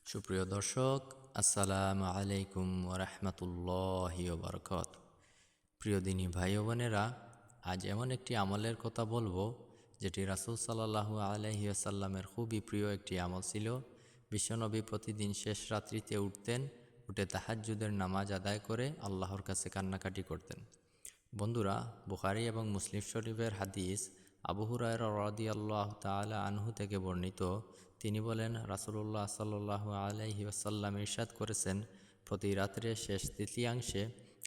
সুপ্রিয় দর্শক, আসসালামু আলাইকুম ওরহমতুল্লাহি ওবরকাত। প্রিয় দিনী ভাই ও বোনেরা, আজ এমন একটি আমলের কথা বলবো যেটি রাসূল সাল্লাল্লাহু আলাইহি ওয়াসাল্লামের খুবই প্রিয় একটি আমল ছিল। বিশ্বনবী প্রতিদিন শেষ রাত্রিতে উঠতেন, উঠে তাহাজ্জুদের নামাজ আদায় করে আল্লাহর কাছে কান্নাকাটি করতেন। বন্ধুরা, বুখারী এবং মুসলিম শরীফের হাদিস আবু হুরায়রা রাদিয়াল্লাহু তাআলা আনহু থেকে বর্ণিত। তিনি বলেন, রাসূলুল্লাহ সাল্লাল্লাহু আলাইহি ওয়াসাল্লাম ইরশাদ করেছেন, প্রতি রাত্রে শেষ তৃতীয়াংশে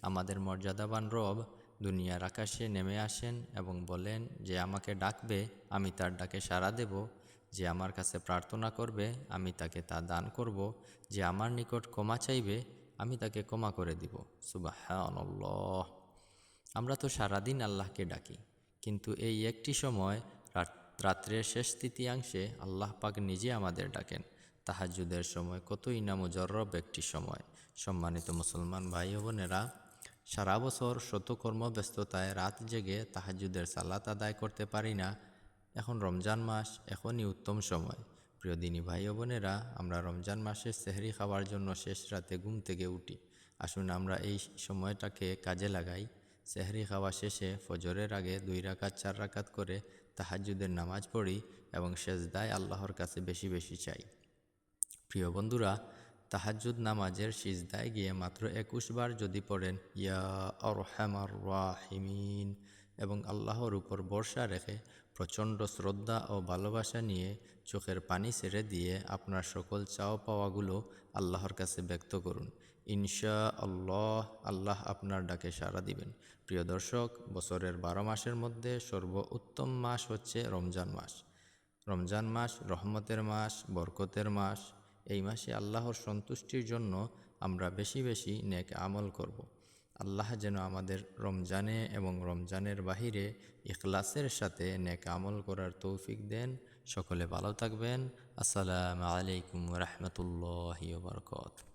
আমাদের মর্যাদাবান রব দুনিয়ার আকাশে নেমে আসেন এবং বলেন যে আমাকে ডাকবে, আমি তার ডাকে সাড়া দেব। যে আমার কাছে প্রার্থনা করবে, আমি তাকে তা দান করব। যে আমার নিকট ক্ষমা চাইবে, আমি তাকে ক্ষমা করে দিব। সুবহানাল্লাহ। আমরা তো সারাদিন আল্লাহকে ডাকি, কিন্তু এই একটি সময় রাত্রের শেষ তৃতীয়াংশে আল্লাহ পাক নিজে আমাদের ডাকেন। তাহাজ্জুদের সময় কতই না মুজররব একটি সময়। সম্মানিত মুসলমান ভাই ও বোনেরা, সারা বছর শত কর্মব্যস্ততায় রাত জেগে তাহাজ্জুদের সালাত আদায় করতে পারি না। এখন রমজান মাস, এখনই উত্তম সময়। প্রিয় দিনী ভাই ও বোনেরা, আমরা রমজান মাসে সেহরি খাওয়ার জন্য শেষ রাতে ঘুম থেকে উঠি। আসুন আমরা এই সময়টাকে কাজে লাগাই। সেহরি খাওয়া শেষে ফজরের আগে 2 রাকাত 4 রাকাত করে তাহাজ্জুদের নামাজ পড়ি এবং সেজদায় আল্লাহর কাছে বেশি বেশি চাই। প্রিয় বন্ধুরা, তাহাজ্জুদ নামাজের সিজদায় গিয়ে মাত্র 21 বার যদি পড়েন ইয়া আরহামার রাহিমিন এবং আল্লাহর উপর ভরসা রেখে প্রচণ্ড শ্রদ্ধা ও ভালোবাসা নিয়ে চোখের পানি ছেড়ে দিয়ে আপনার সকল চাও পাওয়াগুলো আল্লাহর কাছে ব্যক্ত করুন, ইনশা আল্লাহ, আল্লাহ আপনার ডাকে সাড়া দিবেন। প্রিয় দর্শক, বছরের 12 মাসের মধ্যে সর্বোত্তম মাস হচ্ছে রমজান মাস। রমজান মাস রহমতের মাস, বরকতের মাস। এই মাসে আল্লাহর সন্তুষ্টির জন্য আমরা বেশি বেশি নেক আমল করব। আল্লাহ যেন আমাদের রমজানে এবং রমজানের বাহিরে ইখলাসের সাথে নেক আমল করার তৌফিক দেন। সকলে ভালো থাকবেন। আসসালামু আলাইকুম ওয়া রাহমাতুল্লাহি ওয়া বারাকাতুহু।